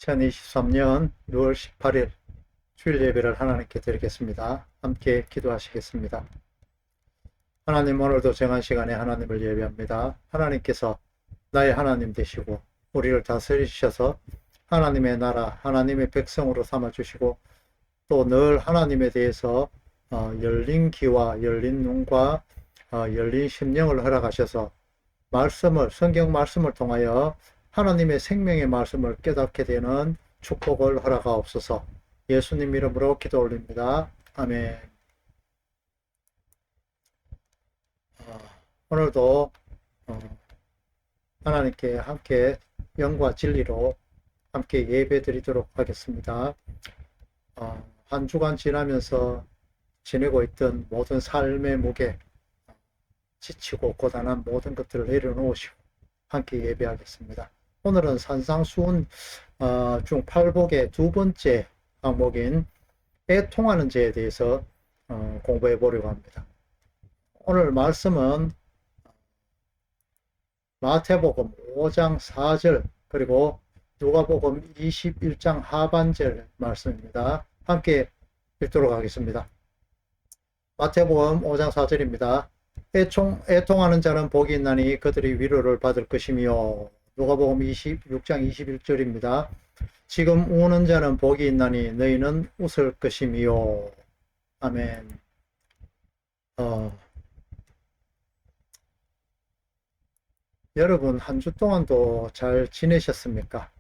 2023년 6월 18일 주일 예배를 하나님께 드리겠습니다. 함께 기도하시겠습니다. 하나님, 오늘도 정한 시간에 하나님을 예배합니다. 하나님께서 나의 하나님 되시고 우리를 다스리셔서 하나님의 나라, 하나님의 백성으로 삼아주시고 또 늘 하나님에 대해서 열린 귀와 열린 눈과 열린 심령을 허락하셔서 성경 말씀을 통하여 하나님의 생명의 말씀을 깨닫게 되는 축복을 허락하옵소서. 예수님 이름으로 기도 올립니다. 아멘. 오늘도 하나님께 함께 영과 진리로 함께 예배 드리도록 하겠습니다. 한 주간 지나면서 지내고 있던 모든 삶의 무게, 지치고 고단한 모든 것들을 내려놓으시고 함께 예배하겠습니다. 오늘은 산상수훈 중 8복의 두 번째 항목인 애통하는 죄에 대해서 공부해 보려고 합니다. 오늘 말씀은 마태복음 5장 4절 그리고 누가복음 21장 하반절 말씀입니다. 함께 읽도록 하겠습니다. 마태복음 5장 4절입니다. 애통하는 자는 복이 있나니 그들이 위로를 받을 것이며, 누가복음 26장 21절입니다. 지금 우는 자는 복이 있나니 너희는 웃을 것이며. 아멘. 여러분 한 주 동안도 잘 지내셨습니까?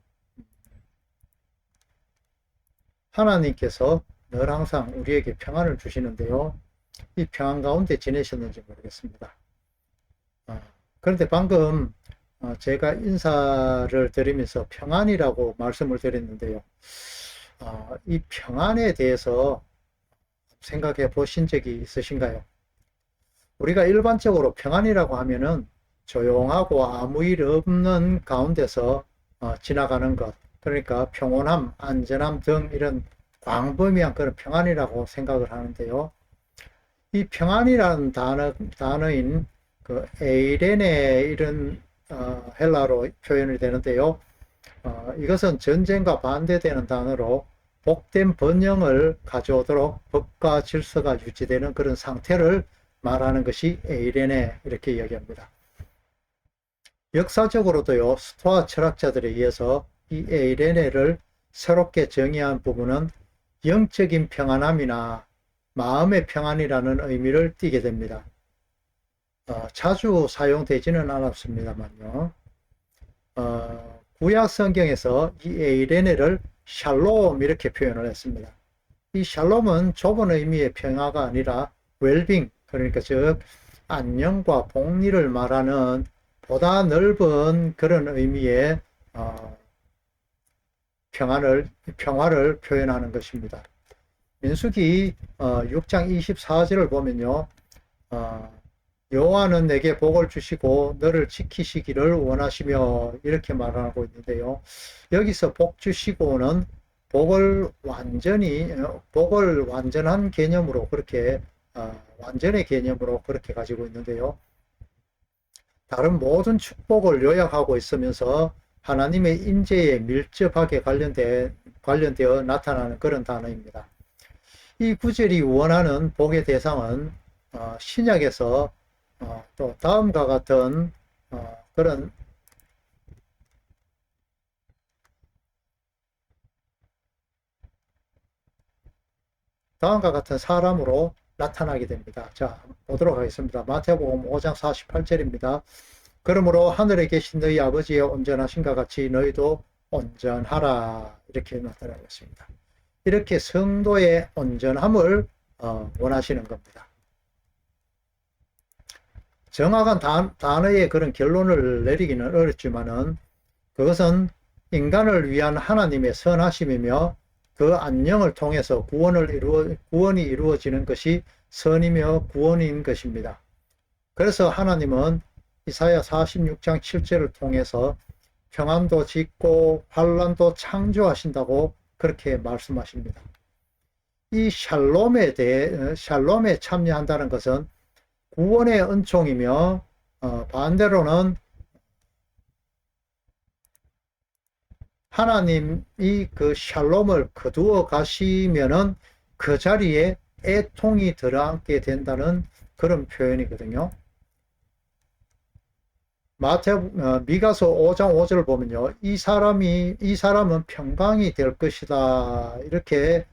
하나님께서 늘 항상 우리에게 평안을 주시는데요. 이 평안 가운데 지내셨는지 모르겠습니다. 그런데 방금 제가 인사를 드리면서 평안이라고 말씀을 드렸는데요. 이 평안에 대해서 생각해 보신 적이 있으신가요? 우리가 일반적으로 평안이라고 하면은 조용하고 아무 일 없는 가운데서 지나가는 것, 그러니까 평온함, 안전함 등 이런 광범위한 그런 평안이라고 생각을 하는데요. 이 평안이라는 단어인 그 에이레네 이런 헬라로 표현이 되는데요. 이것은 전쟁과 반대되는 단어로 복된 번영을 가져오도록 법과 질서가 유지되는 그런 상태를 말하는 것이 에이레네 이렇게 이야기합니다. 역사적으로도요, 스토아 철학자들에 의해서 이 에이레네를 새롭게 정의한 부분은 영적인 평안함이나 마음의 평안이라는 의미를 띠게 됩니다. 자주 사용되지는 않았습니다만요. 구약 성경에서 이 에이레네를 샬롬 이렇게 표현을 했습니다. 이 샬롬은 좁은 의미의 평화가 아니라 웰빙, 그러니까 즉 안녕과 복리를 말하는 보다 넓은 그런 의미의 평화를 표현하는 것입니다. 민수기 6장 24절을 보면요. 여호와는 내게 복을 주시고 너를 지키시기를 원하시며 이렇게 말하고 있는데요. 여기서 복 주시고는 복을 완전한 개념으로 그렇게 완전의 개념으로 그렇게 가지고 있는데요. 다른 모든 축복을 요약하고 있으면서 하나님의 임재에 밀접하게 관련되어 나타나는 그런 단어입니다. 이 구절이 원하는 복의 대상은 신약에서 또 다음과 같은 그런 사람으로 나타나게 됩니다. 자, 보도록 하겠습니다. 마태복음 5장 48절입니다. 그러므로 하늘에 계신 너희 아버지의 온전하신가 같이 너희도 온전하라 이렇게 나타나고 있습니다. 이렇게 성도의 온전함을 원하시는 겁니다. 정확한 단어의 그런 결론을 내리기는 어렵지만은 그것은 인간을 위한 하나님의 선하심이며 그 안녕을 통해서 구원이 이루어지는 것이 선이며 구원인 것입니다. 그래서 하나님은 이사야 46장 7절을 통해서 평안도 짓고 환란도 창조하신다고 그렇게 말씀하십니다. 이 샬롬에 참여한다는 것은 구원의 은총이며 반대로는 하나님이 그 샬롬을 거두어 가시면은 그 자리에 애통이 들어앉게 된다는 그런 표현이거든요. 미가서 5장 5절을 보면요. 이 사람은 평강이 될 것이다. 이렇게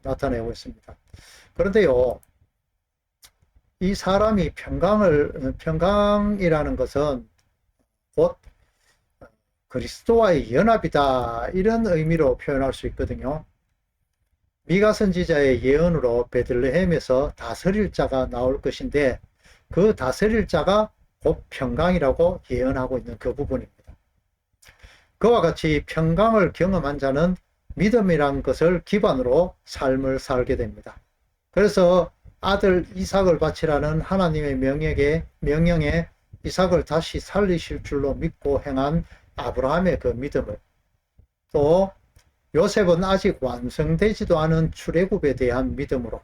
나타내고 있습니다. 그런데요, 이 사람이 평강이라는 것은 곧 그리스도와의 연합이다. 이런 의미로 표현할 수 있거든요. 미가 선지자의 예언으로 베들레헴에서 다스릴 자가 나올 것인데 그 다스릴 자가 곧 평강이라고 예언하고 있는 그 부분입니다. 그와 같이 평강을 경험한 자는 믿음이란 것을 기반으로 삶을 살게 됩니다. 그래서 아들 이삭을 바치라는 하나님의 명령에 이삭을 다시 살리실 줄로 믿고 행한 아브라함의 그 믿음을, 또 요셉은 아직 완성되지도 않은 출애굽에 대한 믿음으로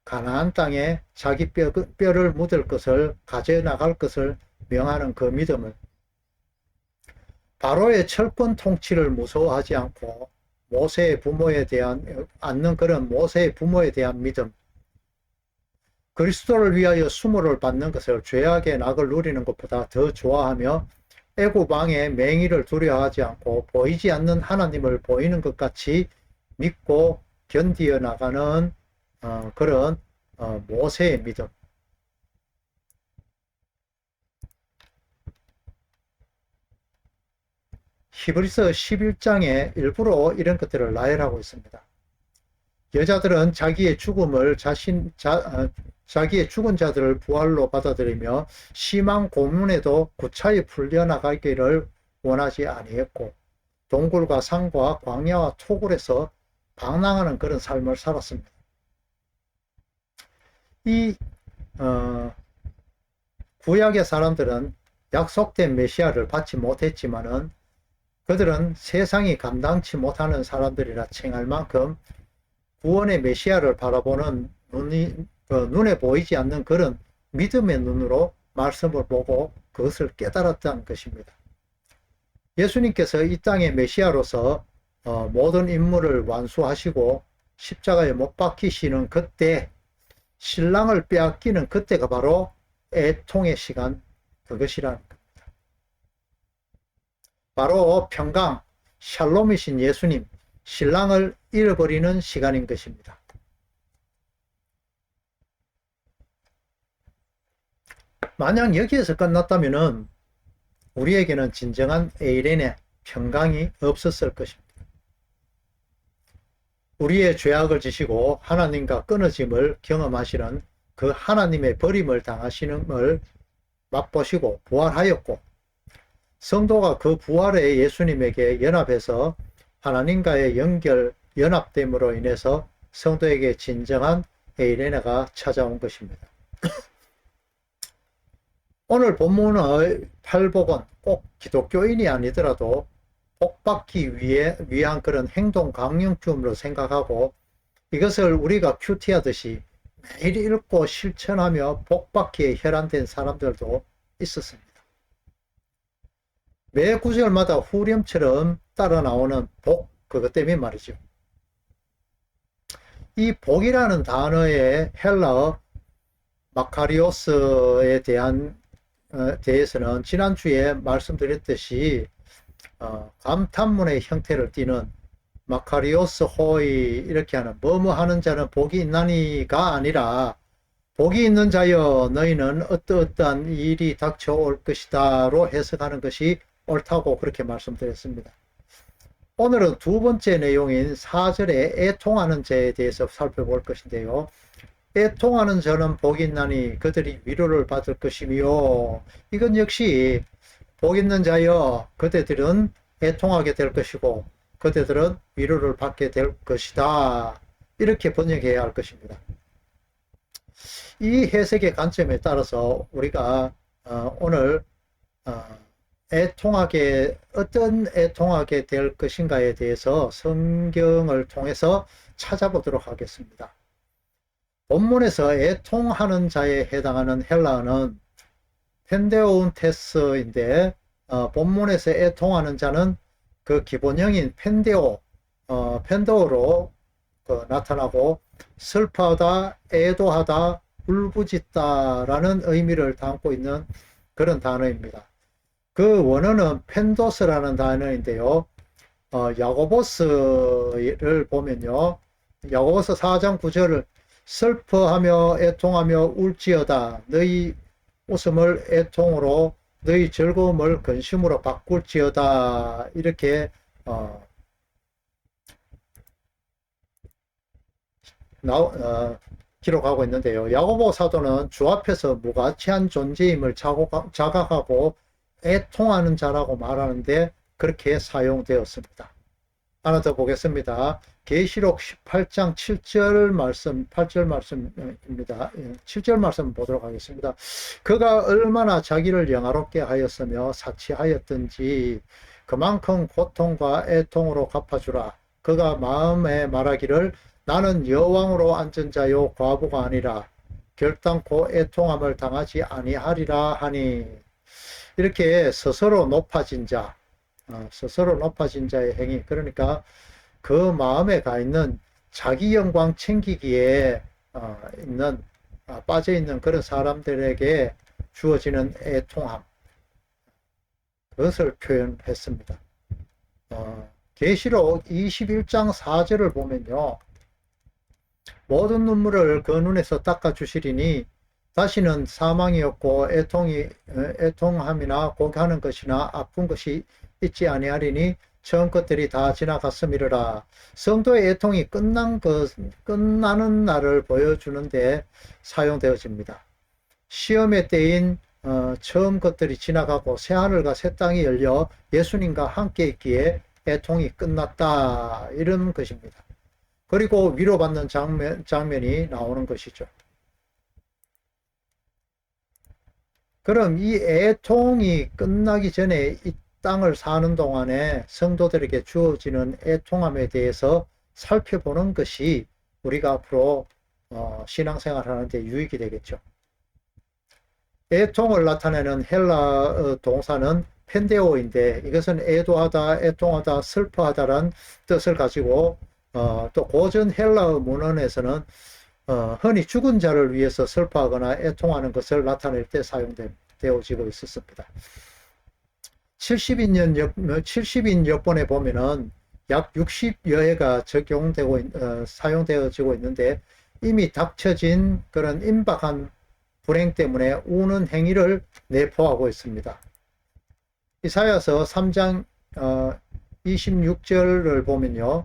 가나안 땅에 자기 뼈를 묻을 것을 가져나갈 것을 명하는 그 믿음을, 바로의 철권 통치를 무서워하지 않고 모세의 부모에 대한 믿음, 그리스도를 위하여 수모를 받는 것을 죄악의 낙을 누리는 것보다 더 좋아하며 애굽 왕의 맹위를 두려워하지 않고 보이지 않는 하나님을 보이는 것 같이 믿고 견디어 나가는 그런 모세의 믿음. 히브리서 11장에 일부러 이런 것들을 나열하고 있습니다. 여자들은 자기의 죽은 자들을 부활로 받아들이며 심한 고문에도 구차히 풀려나가기를 원하지 아니했고 동굴과 산과 광야와 토굴에서 방랑하는 그런 삶을 살았습니다. 이 구약의 사람들은 약속된 메시아를 받지 못했지만은 그들은 세상이 감당치 못하는 사람들이라 칭할 만큼 구원의 메시아를 바라보는 눈에 보이지 않는 그런 믿음의 눈으로 말씀을 보고 그것을 깨달았다는 것입니다. 예수님께서 이 땅의 메시아로서 모든 임무를 완수하시고 십자가에 못 박히시는 그때, 신랑을 빼앗기는 그때가 바로 애통의 시간, 그것이라는 겁니다. 바로 평강, 샬롬이신 예수님, 신랑을 잃어버리는 시간인 것입니다. 만약 여기에서 끝났다면 우리에게는 진정한 에이렌의 평강이 없었을 것입니다. 우리의 죄악을 지시고 하나님과 끊어짐을 경험하시는 그 하나님의 버림을 당하시는걸 맛보시고 부활하였고, 성도가 그 부활의 예수님에게 연합해서 하나님과의 연합됨으로 인해서 성도에게 진정한 에이레나가 찾아온 것입니다. 오늘 본문의 팔복은 꼭 기독교인이 아니더라도 복받기 위한 그런 행동 강령쯤으로 생각하고 이것을 우리가 큐티하듯이 매일 읽고 실천하며 복받기에 혈안된 사람들도 있었습니다. 매 구절마다 후렴처럼 따라 나오는 복, 그것 때문에 말이죠. 이 복이라는 단어의 헬라어 마카리오스에 대해서는 지난주에 말씀드렸듯이 감탄문의 형태를 띠는 마카리오스 호이, 이렇게 하는 뭐뭐 하는 자는 복이 있나니가 아니라 복이 있는 자여 너희는 어떠한 일이 닥쳐올 것이다로 해석하는 것이 옳다고 그렇게 말씀드렸습니다. 오늘은 두 번째 내용인 4절에 애통하는 자에 대해서 살펴볼 것인데요. 애통하는 자는 복이 있나니 그들이 위로를 받을 것이며, 이건 역시 복 있는 자여 그대들은 애통하게 될 것이고 그대들은 위로를 받게 될 것이다, 이렇게 번역해야 할 것입니다. 이 해석의 관점에 따라서 우리가 오늘 어떤 애통하게 될 것인가에 대해서 성경을 통해서 찾아보도록 하겠습니다. 본문에서 애통하는 자에 해당하는 헬라어는 펜데오운테스인데 본문에서 애통하는 자는 그 기본형인 펜데오로 나타나고 슬퍼하다, 애도하다, 울부짖다라는 의미를 담고 있는 그런 단어입니다. 그 원어는 펜도스라는 단어인데요. 야고보스를 보면요. 야고보스 4장 9절을 슬퍼하며 애통하며 울지어다. 너희 웃음을 애통으로 너희 즐거움을 근심으로 바꿀지어다. 이렇게 기록하고 있는데요. 야고보 사도는 주 앞에서 무가치한 존재임을 자각하고 애통하는 자라고 말하는데 그렇게 사용되었습니다. 하나 더 보겠습니다. 계시록 18장 7절 말씀, 8절 말씀입니다. 7절 말씀 보도록 하겠습니다. 그가 얼마나 자기를 영화롭게 하였으며 사치하였든지 그만큼 고통과 애통으로 갚아주라. 그가 마음에 말하기를 나는 여왕으로 앉은 자요 과부가 아니라 결단코 애통함을 당하지 아니하리라 하니. 이렇게 스스로 높아진 자, 스스로 높아진 자의 행위, 그러니까 그 마음에 가 있는 자기 영광 챙기기에 빠져 있는 그런 사람들에게 주어지는 애통함, 그것을 표현했습니다. 계시록 21장 4절을 보면요, 모든 눈물을 그 눈에서 닦아 주시리니 다시는 사망이 없고 애통함이나 고개하는 것이나 아픈 것이 있지 아니하리니 처음 것들이 다 지나갔음이라. 성도의 애통이 끝나는 날을 보여주는데 사용되어집니다. 시험의 때인 처음 것들이 지나가고 새하늘과 새 땅이 열려 예수님과 함께 있기에 애통이 끝났다, 이런 것입니다. 그리고 위로받는 장면이 나오는 것이죠. 그럼 이 애통이 끝나기 전에 이 땅을 사는 동안에 성도들에게 주어지는 애통함에 대해서 살펴보는 것이 우리가 앞으로 신앙생활 하는데 유익이 되겠죠. 애통을 나타내는 헬라 동사는 펜데오인데 이것은 애도하다, 애통하다, 슬퍼하다라는 뜻을 가지고 또 고전 헬라어 문헌에서는 흔히 죽은 자를 위해서 슬퍼하거나 애통하는 것을 나타낼 때 사용되어지고 있었습니다. 70인 역본에 보면은 약 60여 회가 사용되어지고 있는데 이미 닥쳐진 그런 임박한 불행 때문에 우는 행위를 내포하고 있습니다. 이사야서 3장 26절을 보면요,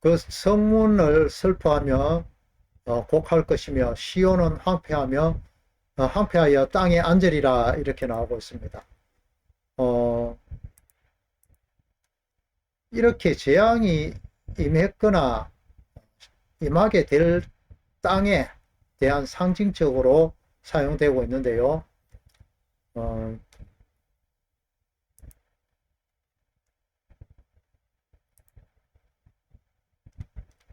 그 성문을 슬퍼하며 곡할 것이며 시온은 황폐하여 땅에 앉으리라, 이렇게 나오고 있습니다. 이렇게 재앙이 임했거나 임하게 될 땅에 대한 상징적으로 사용되고 있는데요.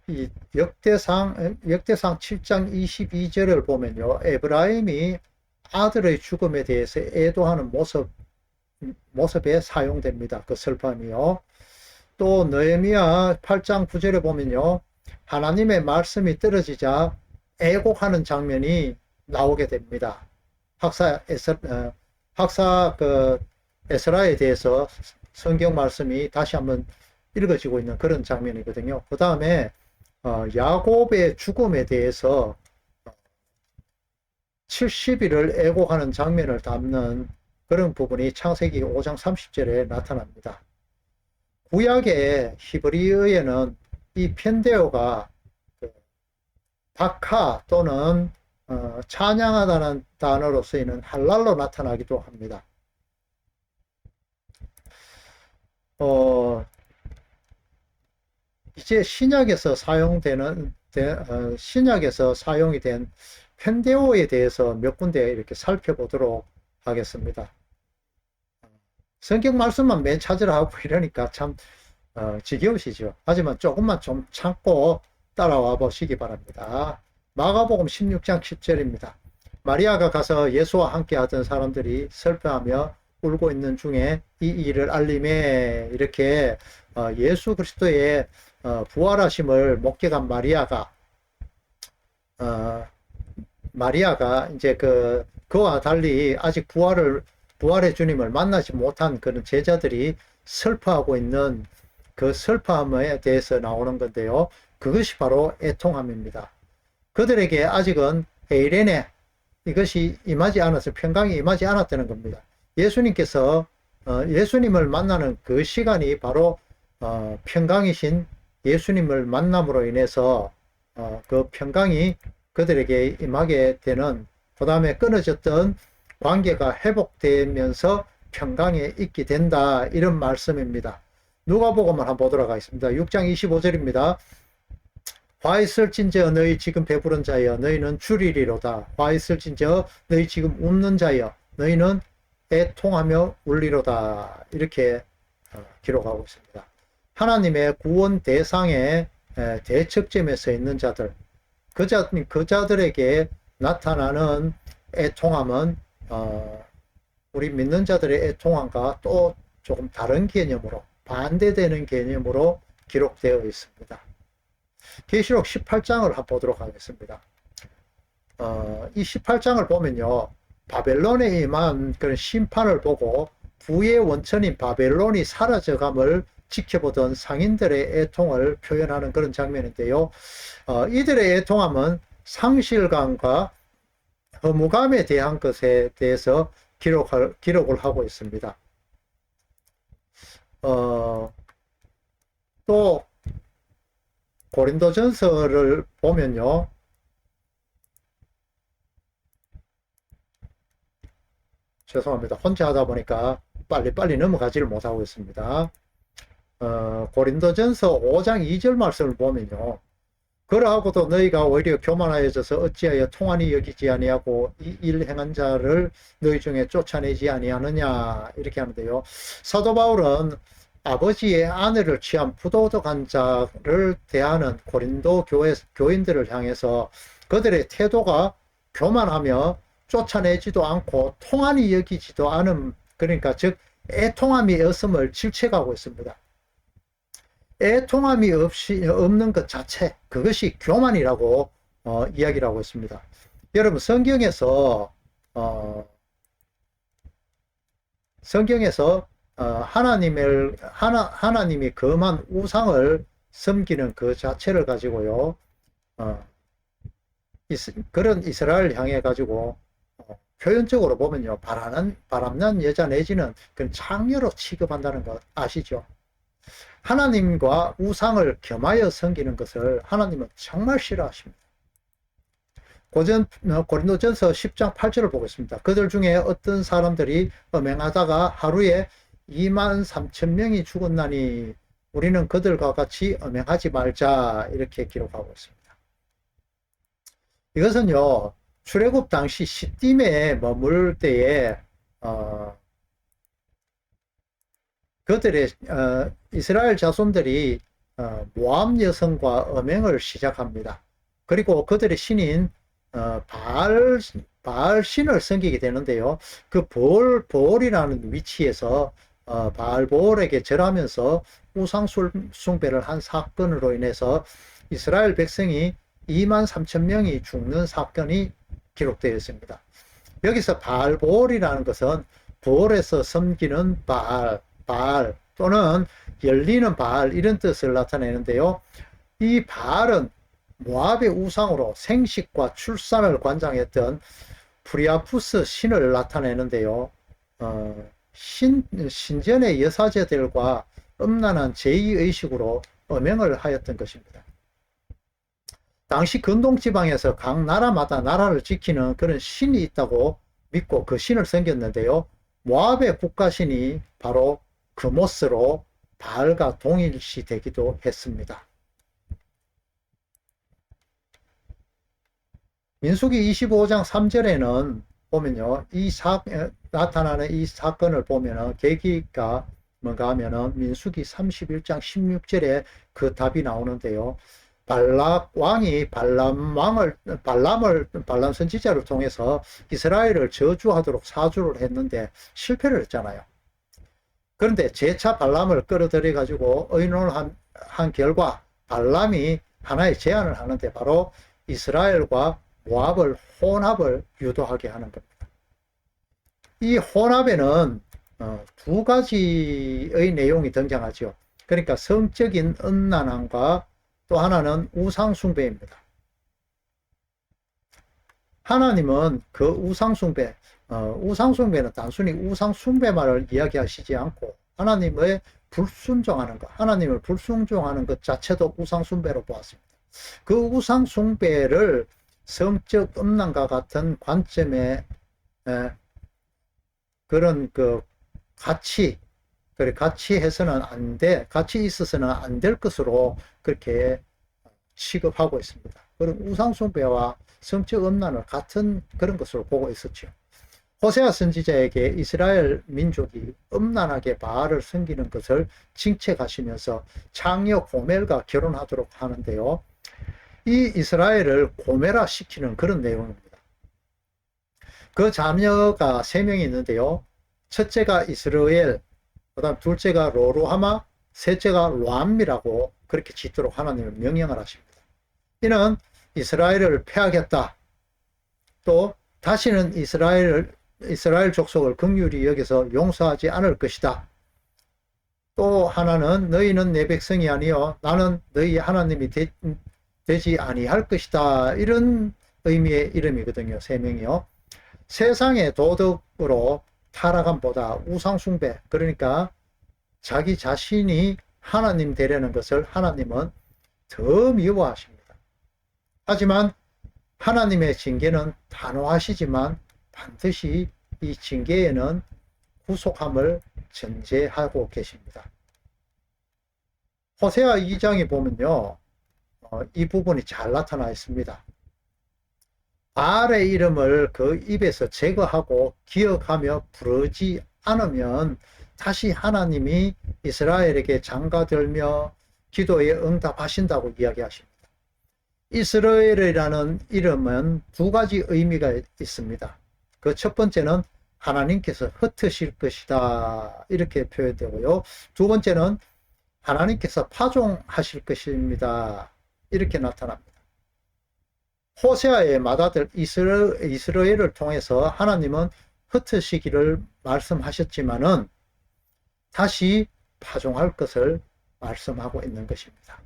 이 역대상 7장 22절을 보면요, 에브라임이 아들의 죽음에 대해서 애도하는 모습에 사용됩니다. 그 슬픔이요. 또 느헤미야 8장 9절에 보면요, 하나님의 말씀이 떨어지자 애곡하는 장면이 나오게 됩니다. 학사 에스라에 대해서 성경 말씀이 다시 한번 읽어지고 있는 그런 장면이거든요. 그 다음에 야곱의 죽음에 대해서 70일을 애곡하는 장면을 담는 그런 부분이 창세기 5장 30절에 나타납니다. 구약의 히브리어에는 이 펜데오가 박하 또는 찬양하다는 단어로 쓰이는 할랄로 나타나기도 합니다. 이제 신약에서 사용이 된 펜데오에 대해서 몇 군데 이렇게 살펴보도록 하겠습니다. 성경 말씀만 맨 찾으라 하고 이러니까 참 지겨우시죠. 하지만 조금만 좀 참고 따라와 보시기 바랍니다. 마가복음 16장 10절입니다. 마리아가 가서 예수와 함께 하던 사람들이 슬퍼하며 울고 있는 중에 이 일을 알림해 이렇게 예수 그리스도의 부활하심을 목격한 마리아가 이제 그와 달리 아직 부활의 주님을 만나지 못한 그런 제자들이 슬퍼하고 있는 그 슬퍼함에 대해서 나오는 건데요. 그것이 바로 애통함입니다. 그들에게 아직은 에이레네 이것이 임하지 않아서 평강이 임하지 않았다는 겁니다. 예수님께서 예수님을 만나는 그 시간이 바로 평강이신 예수님을 만남으로 인해서 그 평강이 그들에게 임하게 되는, 그 다음에 끊어졌던 관계가 회복되면서 평강에 있게 된다, 이런 말씀입니다. 누가복음을 한번 보도록 하겠습니다. 6장 25절입니다. 화 있을진저 너희 지금 배부른 자여 너희는 줄이리로다. 화 있을진저 너희 지금 웃는 자여 너희는 애통하며 울리로다. 이렇게 기록하고 있습니다. 하나님의 구원 대상의 대척점에 서 있는 자들, 그 자들에게 나타나는 애통함은 우리 믿는 자들의 애통함과 또 조금 다른 개념으로, 반대되는 개념으로 기록되어 있습니다. 계시록 18장을 한번 보도록 하겠습니다. 이 18장을 보면요, 바벨론에 임한 그런 심판을 보고 부의 원천인 바벨론이 사라져감을 지켜보던 상인들의 애통을 표현하는 그런 장면인데요. 이들의 애통함은 상실감과 허무감에 대한 것에 대해서 기록을 하고 있습니다. 또 고린도전서를 보면요, 죄송합니다. 혼자 하다 보니까 빨리 넘어가지를 못하고 있습니다. 고린도전서 5장 2절 말씀을 보면요, 그러하고도 너희가 오히려 교만하여져서 어찌하여 통한이 여기지 아니하고 이 일 행한 자를 너희 중에 쫓아내지 아니하느냐, 이렇게 하는데요. 사도 바울은 아버지의 아내를 취한 부도덕한 자를 대하는 고린도 교인들을 향해서 그들의 태도가 교만하며 쫓아내지도 않고 통한이 여기지도 않은, 그러니까 즉 애통함이 없음을 질책하고 있습니다. 애통함이 없는 것 자체, 그것이 교만이라고 이야기를 하고 있습니다. 여러분, 성경에서 하나님이 금한 우상을 섬기는 그 자체를 가지고요, 그런 이스라엘을 향해 가지고 표현적으로 보면요, 바람난 여자 내지는 그런 창녀로 취급한다는 것 아시죠? 하나님과 우상을 겸하여 섬기는 것을 하나님은 정말 싫어하십니다. 고린도전서 10장 8절을 보겠습니다. 그들 중에 어떤 사람들이 음행하다가 하루에 23,000명이 죽었나니 우리는 그들과 같이 음행하지 말자, 이렇게 기록하고 있습니다. 이것은요, 출애굽 당시 시딤에 머물 때에 그들의 이스라엘 자손들이 모압 여성과 음행을 시작합니다. 그리고 그들의 신인 바알 신을 섬기게 되는데요. 그 보올이라는 위치에서 바알보올에게 절하면서 우상 숭배를 한 사건으로 인해서 이스라엘 백성이 23,000명이 죽는 사건이 기록되어 있습니다. 여기서 바알보올이라는 것은 보올에서 섬기는 바알 또는 열리는 바알, 이런 뜻을 나타내는데요. 이 바알은 모압의 우상으로 생식과 출산을 관장했던 프리아푸스 신을 나타내는데요. 신전의 여사제들과 음란한 제의의식으로 음행을 하였던 것입니다. 당시 근동지방에서 각 나라마다 나라를 지키는 그런 신이 있다고 믿고 그 신을 섬겼는데요. 모압의 국가신이 바로 그모스로 바알과 동일시 되기도 했습니다. 민수기 25장 3절에는 보면요, 나타나는 이 사건을 보면은 계기가 뭔가 하면은 민수기 31장 16절에 그 답이 나오는데요. 발락 왕이 발람 선지자를 통해서 이스라엘을 저주하도록 사주를 했는데 실패를 했잖아요. 그런데 재차 발람을 끌어들여 가지고 의논을 한 결과 발람이 하나의 제안을 하는데 바로 이스라엘과 모압을 혼합을 유도하게 하는 겁니다. 이 혼합에는 두 가지의 내용이 등장하죠. 그러니까 성적인 음란함과 또 하나는 우상숭배입니다. 하나님은 그 우상숭배는 단순히 우상숭배만을 이야기하시지 않고 하나님의 불순종하는 것, 하나님을 불순종하는 것 자체도 우상숭배로 보았습니다. 그 우상숭배를 성적 음란과 같은 관점의 그런 그 같이 해서는 같이 있어서는 안 될 것으로 그렇게 취급하고 있습니다. 그런 우상숭배와 성적 음란을 같은 그런 것으로 보고 있었죠. 호세아 선지자에게 이스라엘 민족이 음란하게 바알을 섬기는 것을 징책하시면서 장녀 고멜과 결혼하도록 하는데요. 이 이스라엘을 고멜화 시키는 그런 내용입니다. 그 자녀가 3명이 있는데요. 첫째가 이스라엘, 그 다음 둘째가 로루하마, 셋째가 로암미라고 그렇게 짓도록 하나님은 명령을 하십니다. 이는 이스라엘을 패하겠다. 또 다시는 이스라엘 족속을 긍휼히 여기서 용서하지 않을 것이다. 또 하나는 너희는 내 백성이 아니요 나는 너희 하나님이 되지 아니할 것이다. 이런 의미의 이름이거든요. 3명이요. 세상의 도덕으로 타락함보다 우상숭배, 그러니까 자기 자신이 하나님 되려는 것을 하나님은 더 미워하십니다. 하지만 하나님의 징계는 단호하시지만 반드시 이 징계에는 구속함을 전제하고 계십니다. 호세아 2장에 보면요, 이 부분이 잘 나타나 있습니다. 바알의 이름을 그 입에서 제거하고 기억하며 부르지 않으면 다시 하나님이 이스라엘에게 장가들며 기도에 응답하신다고 이야기하십니다. 이스라엘이라는 이름은 두 가지 의미가 있습니다. 그 첫 번째는 하나님께서 흩으실 것이다 이렇게 표현되고요. 두 번째는 하나님께서 파종하실 것입니다 이렇게 나타납니다. 호세아의 맏아들 이스라엘을 통해서 하나님은 흩으시기를 말씀하셨지만은 다시 파종할 것을 말씀하고 있는 것입니다.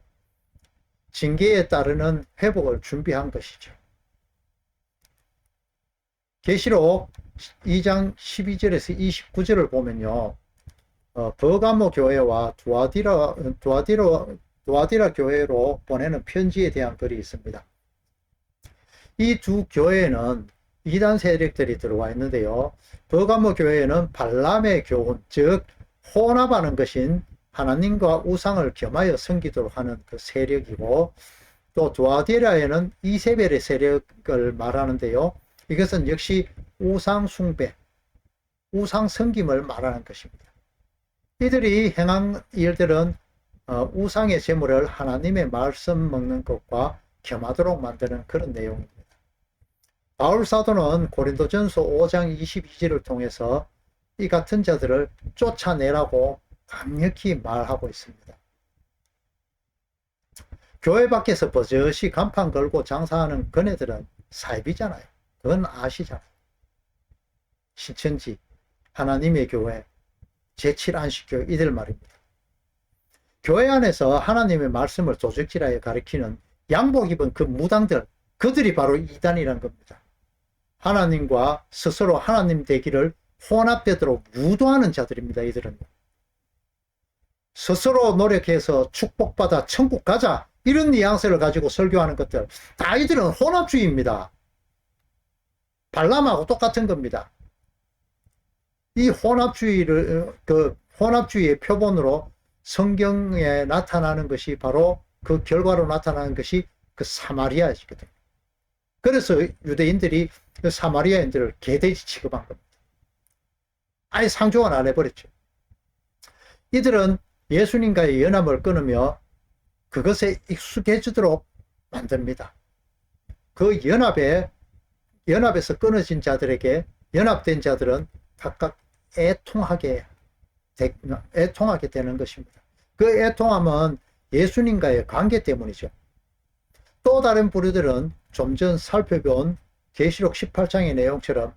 징계에 따르는 회복을 준비한 것이죠. 계시록 2장 12절에서 29절을 보면요, 버가모 교회와 두아디라 교회로 보내는 편지에 대한 글이 있습니다. 이 두 교회에는 이단 세력들이 들어와 있는데요. 버가모 교회에는 발람의 교훈, 즉 혼합하는 것인 하나님과 우상을 겸하여 섬기도록 하는 그 세력이고, 또 두아디라에는 이세벨의 세력을 말하는데요. 이것은 역시 우상 숭배, 우상 섬김을 말하는 것입니다. 이들이 행한 일들은 우상의 제물을 하나님의 말씀 먹는 것과 겸하도록 만드는 그런 내용입니다. 바울 사도는 고린도전서 5장 22절을 통해서 이 같은 자들을 쫓아내라고 강력히 말하고 있습니다. 교회 밖에서 버젓이 간판 걸고 장사하는 그네들은 사입이잖아요. 그건 아시잖아요. 신천지, 하나님의 교회, 제7안식교 이들 말입니다. 교회 안에서 하나님의 말씀을 도적질하여 가리키는 양복 입은 그 무당들, 그들이 바로 이단이라는 겁니다. 하나님과 스스로 하나님 되기를 혼합되도록 유도하는 자들입니다. 이들은 스스로 노력해서 축복받아 천국 가자 이런 뉘앙스를 가지고 설교하는 것들, 다 이들은 혼합주의입니다. 발람하고 똑같은 겁니다. 이 혼합주의의 표본으로 성경에 나타나는 것이 바로 그 결과로 나타나는 것이 그 사마리아이거든요. 그래서 유대인들이 그 사마리아인들을 개돼지 취급한 겁니다. 아예 상종을 안 해버렸죠. 이들은 예수님과의 연합을 끊으며 그것에 익숙해지도록 만듭니다. 그 연합에서 끊어진 자들에게, 연합된 자들은 각각 애통하게 되는 것입니다. 그 애통함은 예수님과의 관계 때문이죠. 또 다른 부류들은 좀 전 살펴본 계시록 18장의 내용처럼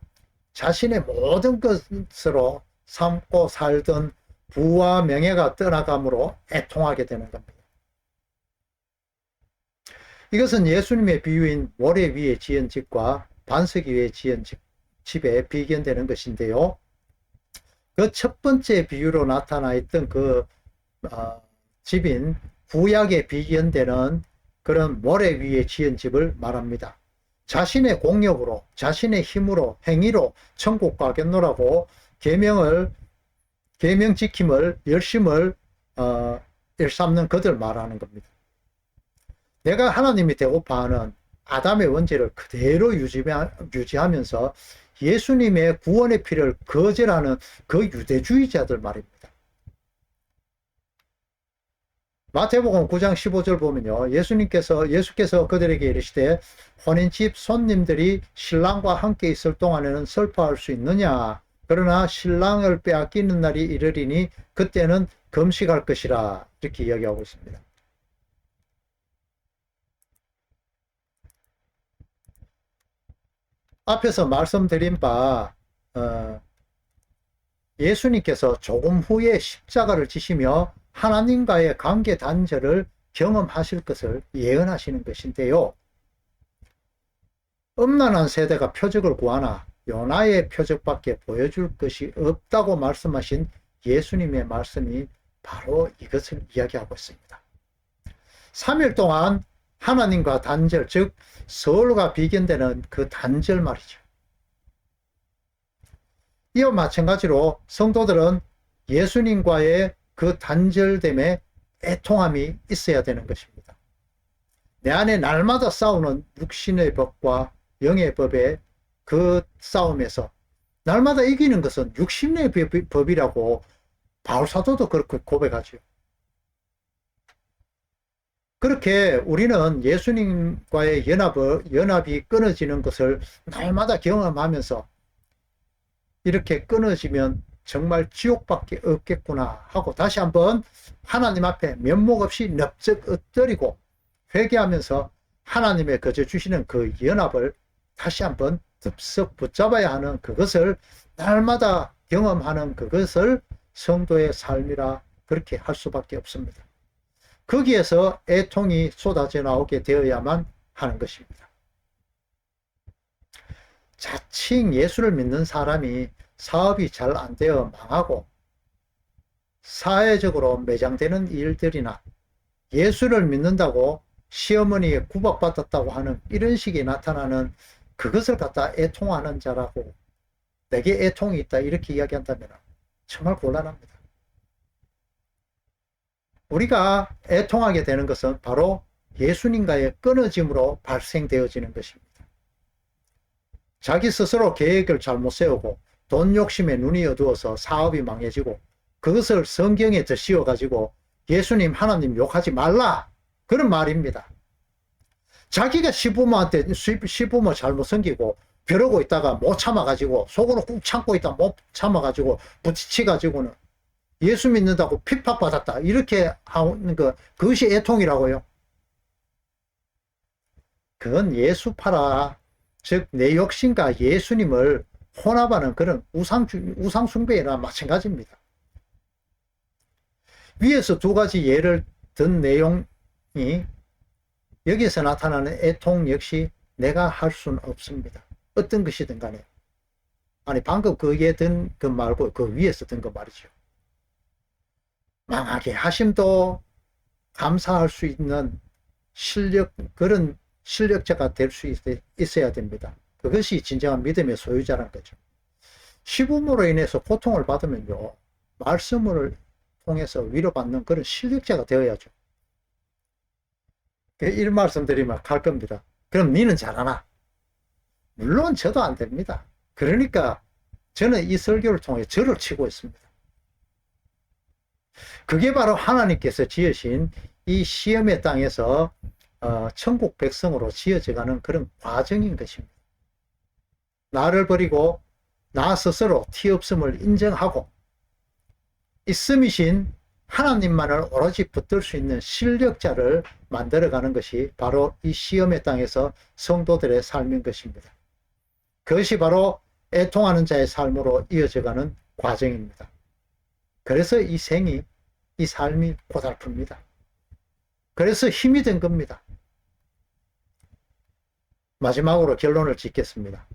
자신의 모든 것으로 삼고 살던 부와 명예가 떠나감으로 애통하게 되는 겁니다. 이것은 예수님의 비유인 모래 위에 지은 집과 반석 위에 지은 집에 비견되는 것인데요. 그 첫 번째 비유로 나타나 있던 그 집인 구약에 비견되는 그런 모래 위에 지은 집을 말합니다. 자신의 공력으로, 자신의 힘으로, 행위로 천국 가겠노라고 계명 지킴을, 열심을 일삼는 그들 말하는 겁니다. 내가 하나님이 되고파 하는 아담의 원죄를 그대로 유지하면서 예수님의 구원의 피를 거절하는 그 유대주의자들 말입니다. 마태복음 9장 15절 보면요, 예수께서 그들에게 이르시되 혼인집 손님들이 신랑과 함께 있을 동안에는 슬퍼할 수 있느냐? 그러나 신랑을 빼앗기는 날이 이르리니 그때는 금식할 것이라, 이렇게 이야기하고 있습니다. 앞에서 말씀드린 바 예수님께서 조금 후에 십자가를 지시며 하나님과의 관계 단절을 경험하실 것을 예언하시는 것인데요. 음란한 세대가 표적을 구하나 요나의 표적밖에 보여줄 것이 없다고 말씀하신 예수님의 말씀이 바로 이것을 이야기하고 있습니다. 3일 동안 하나님과 단절, 즉 서울과 비견되는 그 단절 말이죠. 이와 마찬가지로 성도들은 예수님과의 그 단절됨에 애통함이 있어야 되는 것입니다. 내 안에 날마다 싸우는 육신의 법과 영의 법의 그 싸움에서 날마다 이기는 것은 육신의 법이라고 바울사도도 그렇게 고백하죠. 그렇게 우리는 예수님과의 연합이 끊어지는 것을 날마다 경험하면서 이렇게 끊어지면 정말 지옥밖에 없겠구나 하고 다시 한번 하나님 앞에 면목 없이 넙적 엎드리고 회개하면서 하나님의 거저 주시는 그 연합을 다시 한번 덥석 붙잡아야 하는 그것을 날마다 경험하는 그것을 성도의 삶이라 그렇게 할 수밖에 없습니다. 거기에서 애통이 쏟아져 나오게 되어야만 하는 것입니다. 자칭 예수를 믿는 사람이 사업이 잘 안 되어 망하고 사회적으로 매장되는 일들이나 예수를 믿는다고 시어머니에 구박받았다고 하는 이런 식이 나타나는 그것을 갖다 애통하는 자라고 내게 애통이 있다 이렇게 이야기한다면 정말 곤란합니다. 우리가 애통하게 되는 것은 바로 예수님과의 끊어짐으로 발생되어지는 것입니다. 자기 스스로 계획을 잘못 세우고 돈 욕심에 눈이 어두워서 사업이 망해지고 그것을 성경에 더 씌워가지고 예수님 하나님 욕하지 말라 그런 말입니다. 자기가 시부모 잘못 섬기고 벼르고 있다가 못 참아가지고 속으로 꾹 참고 있다 못 참아가지고 부딪혀가지고는 예수 믿는다고 핍박받았다 이렇게 하는 그것이 애통이라고요. 그건 예수파라, 즉 내 욕심과 예수님을 혼합하는 그런 우상숭배나 마찬가지입니다. 위에서 두 가지 예를 든 내용이 여기에서 나타나는 애통 역시 내가 할 수는 없습니다. 어떤 것이든 간에. 아니 방금 그 예 든 그 말고 그 위에서 든 거 말이죠. 망하게 하심도 감사할 수 있는 그런 실력자가 될 수 있어야 됩니다. 그것이 진정한 믿음의 소유자라는 거죠. 시부모로 인해서 고통을 받으면요, 말씀을 통해서 위로받는 그런 실력자가 되어야죠. 이 말씀드리면 갈 겁니다. 그럼 니는 잘하나? 물론 저도 안 됩니다. 그러니까 저는 이 설교를 통해 저를 치고 있습니다. 그게 바로 하나님께서 지으신 이 시험의 땅에서 천국 백성으로 지어져가는 그런 과정인 것입니다. 나를 버리고 나 스스로 티 없음을 인정하고 있음이신 하나님만을 오로지 붙들 수 있는 실력자를 만들어가는 것이 바로 이 시험의 땅에서 성도들의 삶인 것입니다. 그것이 바로 애통하는 자의 삶으로 이어져가는 과정입니다. 그래서 이 생이, 이 삶이 고달픕니다. 그래서 힘이 된 겁니다. 마지막으로 결론을 짓겠습니다.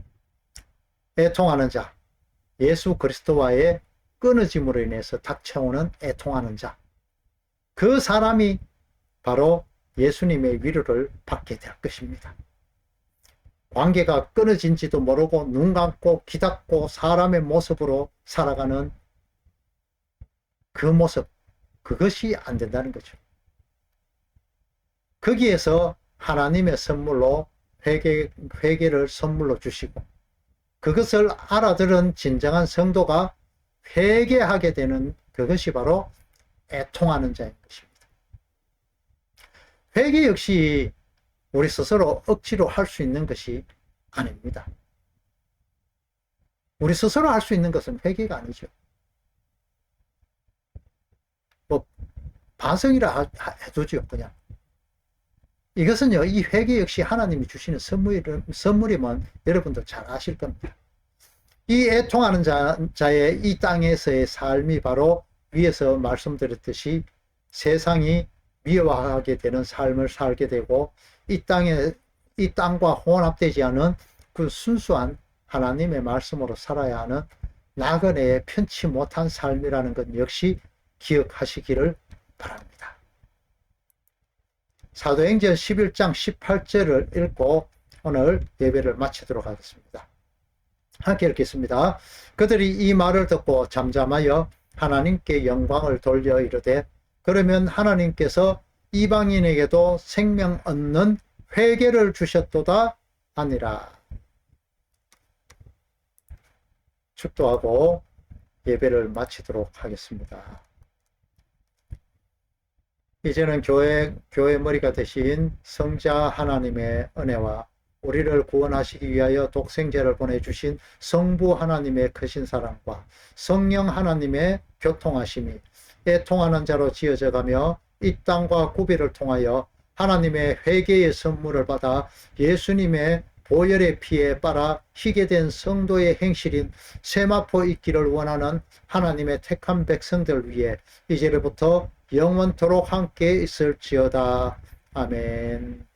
애통하는 자, 예수 그리스도와의 끊어짐으로 인해서 닥쳐오는 애통하는 자, 그 사람이 바로 예수님의 위로를 받게 될 것입니다. 관계가 끊어진지도 모르고 눈 감고 귀 닫고 사람의 모습으로 살아가는 그 모습, 그것이 안 된다는 거죠. 거기에서 하나님의 선물로 회개를 선물로 주시고 그것을 알아들은 진정한 성도가 회개하게 되는 그것이 바로 애통하는 자인 것입니다. 회개 역시 우리 스스로 억지로 할 수 있는 것이 아닙니다. 우리 스스로 할 수 있는 것은 회개가 아니죠. 뭐 반성이라 해두죠. 그냥 이것은요, 이 회개 역시 하나님이 주시는 선물이면 여러분도 잘 아실 겁니다. 이 애통하는 자의 이 땅에서의 삶이 바로 위에서 말씀드렸듯이 세상이 미워하게 되는 삶을 살게 되고 이 땅과 혼합되지 않은 그 순수한 하나님의 말씀으로 살아야 하는 나그네의 편치 못한 삶이라는 것 역시 기억하시기를 바랍니다. 사도행전 11장 18절을 읽고 오늘 예배를 마치도록 하겠습니다. 함께 읽겠습니다. 그들이 이 말을 듣고 잠잠하여 하나님께 영광을 돌려 이르되 그러면 하나님께서 이방인에게도 생명 얻는 회개를 주셨도다 하니라. 축도하고 예배를 마치도록 하겠습니다. 이제는 교회 머리가 되신 성자 하나님의 은혜와 우리를 구원하시기 위하여 독생자를 보내주신 성부 하나님의 크신 사랑과 성령 하나님의 교통하심이 애통하는 자로 지어져 가며 이 땅과 구비를 통하여 하나님의 회개의 선물을 받아 예수님의 보혈의 피에 빨아 희게 된 성도의 행실인 세마포 있기를 원하는 하나님의 택한 백성들 위해 이제로부터 영원토록 함께 있을지어다. 아멘.